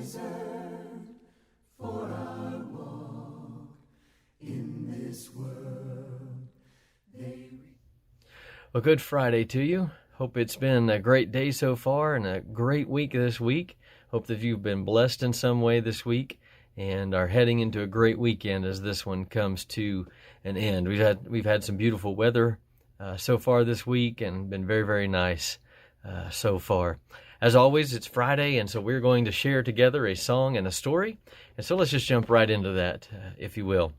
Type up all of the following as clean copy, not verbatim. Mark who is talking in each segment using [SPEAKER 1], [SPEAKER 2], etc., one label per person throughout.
[SPEAKER 1] desert, for I walk in this world.
[SPEAKER 2] Well, good Friday to you. Hope it's been a great day so far and a great week this week. Hope that you've been blessed in some way this week and are heading into a great weekend as this one comes to an end. We've had some beautiful weather so far this week and been very, very nice so far. As always, it's Friday, and so we're going to share together a song and a story. And so let's just jump right into that, if you will.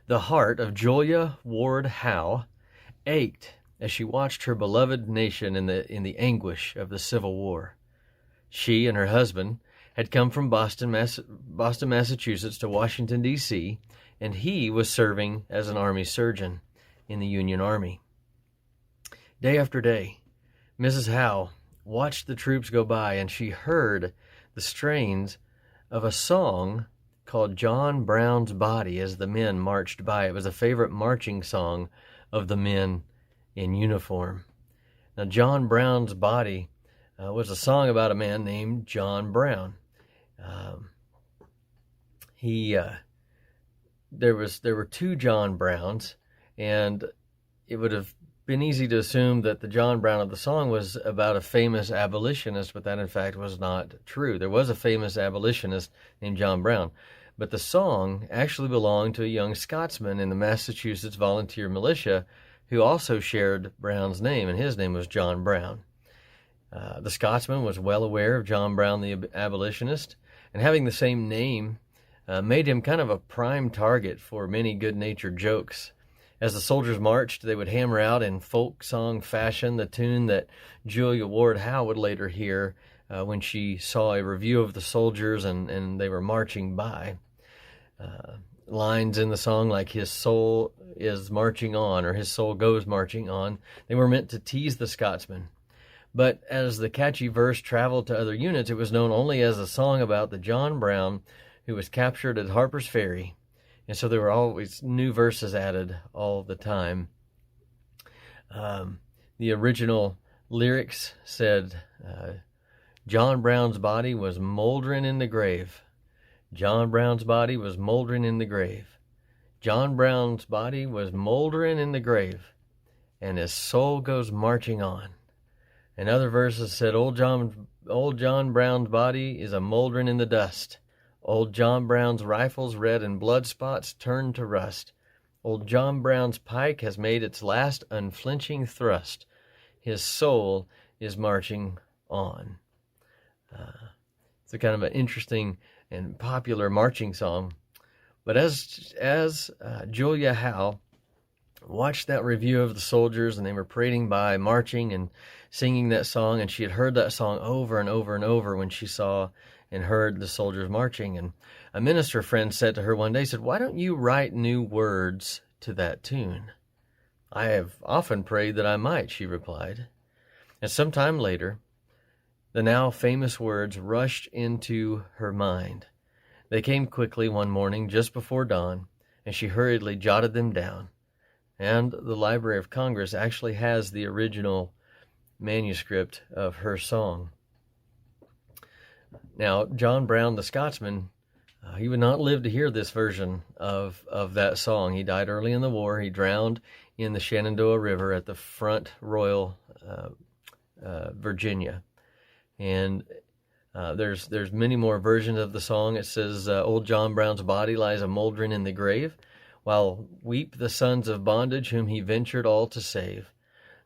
[SPEAKER 2] The heart of Julia Ward Howe ached as she watched her beloved nation in the anguish of the Civil War. She and her husband had come from Boston, Massachusetts to Washington, D.C., and he was serving as an Army surgeon in the Union Army. Day after day, Mrs. Howe watched the troops go by, and she heard the strains of a song called John Brown's Body as the men marched by. It was a favorite marching song of the men in uniform. Now, John Brown's Body was a song about a man named John Brown. There were two John Browns, and it would have been easy to assume that the John Brown of the song was about a famous abolitionist, but that in fact was not true. There was a famous abolitionist named John Brown, but the song actually belonged to a young Scotsman in the Massachusetts Volunteer Militia who also shared Brown's name, and his name was John Brown. The Scotsman was well aware of John Brown the abolitionist, and having the same name made him kind of a prime target for many good-natured jokes. As the soldiers marched, they would hammer out in folk song fashion the tune that Julia Ward Howe would later hear when she saw a review of the soldiers and they were marching by. Lines in the song like "His soul is marching on" or "His soul goes marching on," they were meant to tease the Scotsman. But as the catchy verse traveled to other units, it was known only as a song about the John Brown who was captured at Harper's Ferry. And so there were always new verses added all the time. The original lyrics said, John Brown's body was moldering in the grave. John Brown's body was moldering in the grave. John Brown's body was moldering in the grave, and his soul goes marching on. And other verses said, Old John Brown's body is a moldering in the dust. Old John Brown's rifle's red and blood spots turned to rust. Old John Brown's pike has made its last unflinching thrust. His soul is marching on. It's a kind of an interesting and popular marching song. But as Julia Howe watched that review of the soldiers, and they were parading by, marching and singing that song, and she had heard that song over and over and over when she saw and heard the soldiers marching. And a minister friend said to her one day, "Why don't you write new words to that tune?" "I have often prayed that I might," she replied. And sometime later, the now famous words rushed into her mind. They came quickly one morning just before dawn, and she hurriedly jotted them down. And the Library of Congress actually has the original manuscript of her song. Now, John Brown, the Scotsman, he would not live to hear this version of that song. He died early in the war. He drowned in the Shenandoah River at the Front Royal, Virginia. And there's many more versions of the song. It says, Old John Brown's body lies a moldering in the grave, while weep the sons of bondage whom he ventured all to save.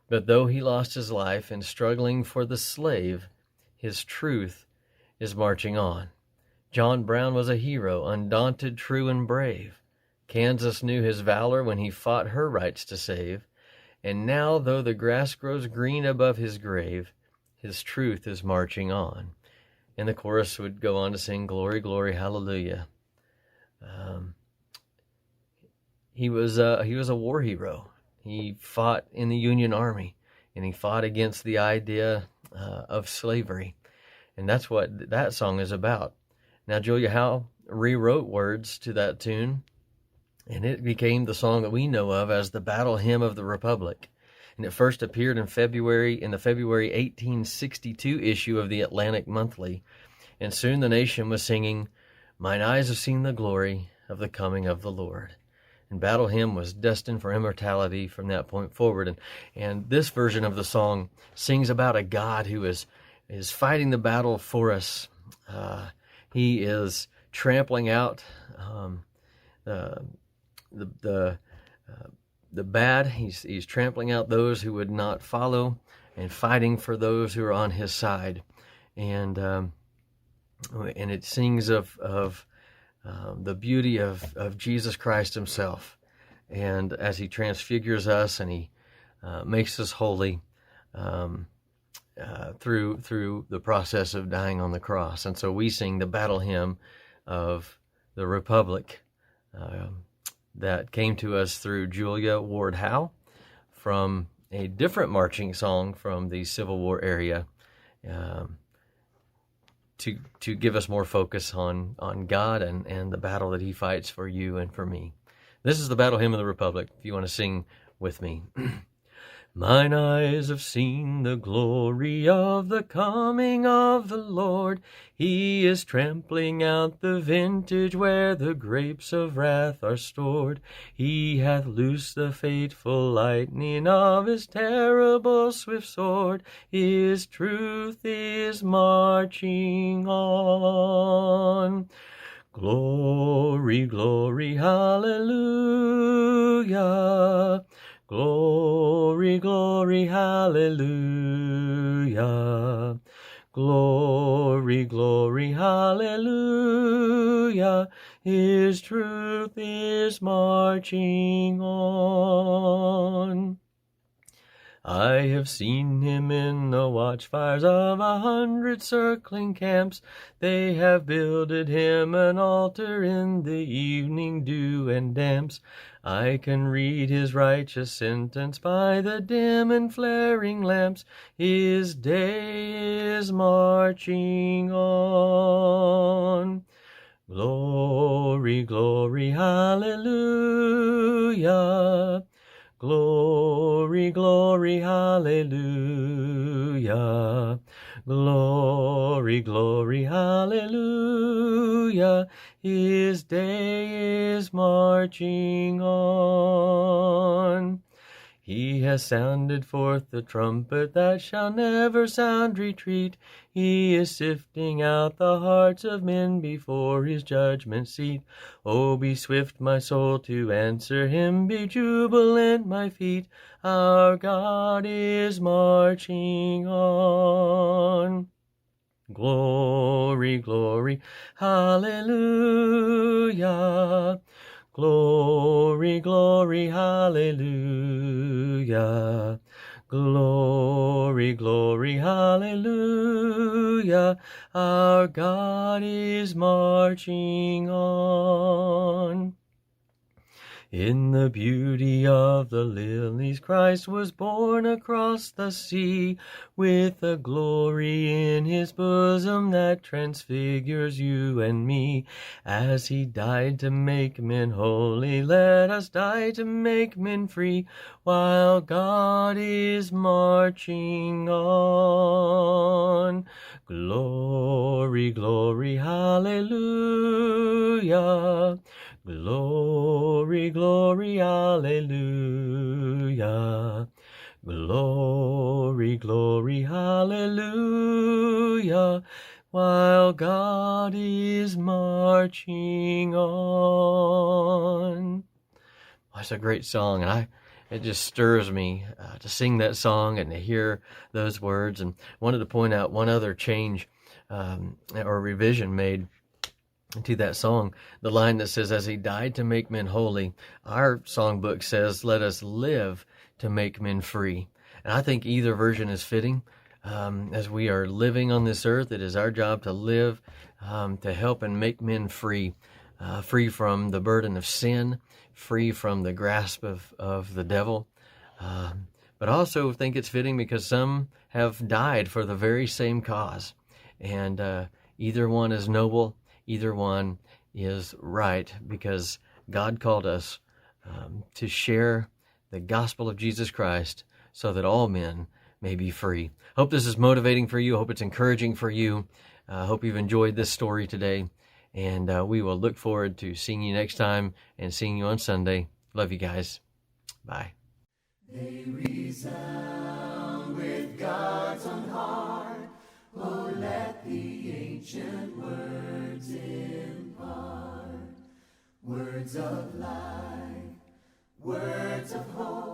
[SPEAKER 2] But though he lost his life in struggling for the slave, his truth is marching on. John Brown was a hero, undaunted, true, and brave. Kansas knew his valor when he fought her rights to save. And now, though the grass grows green above his grave, his truth is marching on. And the chorus would go on to sing, Glory, glory, hallelujah. He was a war hero. He fought in the Union Army, and he fought against the idea of slavery. And that's what that song is about. Now, Julia Howe rewrote words to that tune, and it became the song that we know of as the Battle Hymn of the Republic. And it first appeared in the February 1862 issue of the Atlantic Monthly. And soon the nation was singing, "Mine eyes have seen the glory of the coming of the Lord." And Battle Hymn was destined for immortality from that point forward. And this version of the song sings about a God who is fighting the battle for us. He is trampling out the bad. He's trampling out those who would not follow, and fighting for those who are on his side. And it sings of the beauty of Jesus Christ himself, and as he transfigures us and he makes us holy through the process of dying on the cross. And so we sing the battle hymn of the Republic that came to us through Julia Ward Howe from a different marching song from the Civil War area, to give us more focus on God and the battle that he fights for you and for me. This is the Battle Hymn of the Republic, if you want to sing with me. Mine eyes have seen the glory of the coming of the Lord. He is trampling out the vintage where the grapes of wrath are stored. He hath loosed the fateful lightning of his terrible swift sword. His truth is marching on. Glory, glory, hallelujah. Glory, glory, hallelujah. Glory, glory, hallelujah. His truth is marching on. I have seen him in the watchfires of 100 circling camps. They have builded him an altar in the evening dew and damps. I can read his righteous sentence by the dim and flaring lamps. His day is marching on. Glory, glory, hallelujah. Glory, glory, hallelujah. Glory, glory, hallelujah. His day is marching on. He has sounded forth the trumpet that shall never sound retreat. He is sifting out the hearts of men before his judgment seat. Oh, be swift, my soul, to answer him. Be jubilant, my feet. Our God is marching on. Glory, glory, hallelujah. Glory, glory, hallelujah. Glory, glory, hallelujah. Our God is marching on. In the beauty of the lilies, Christ was born across the sea, with a glory in his bosom that transfigures you and me. As he died to make men holy, let us die to make men free, while God is marching on. Glory, glory, hallelujah. Glory, glory, hallelujah. Glory, glory, hallelujah. While God is marching on. That's a great song, and it just stirs me to sing that song and to hear those words. And wanted to point out one other change or revision made to that song, the line that says, as he died to make men holy. Our songbook says, let us live to make men free. And I think either version is fitting. As we are living on this earth, it is our job to live to help and make men free, free from the burden of sin, free from the grasp of the devil. But also think it's fitting because some have died for the very same cause. And either one is noble. Either one is right, because God called us to share the gospel of Jesus Christ so that all men may be free. Hope this is motivating for you. Hope it's encouraging for you. I hope you've enjoyed this story today, and we will look forward to seeing you next time and seeing you on Sunday. Love you guys. Bye.
[SPEAKER 1] They resound with God's own heart. Oh, let the ancient words impart words of life, words of hope.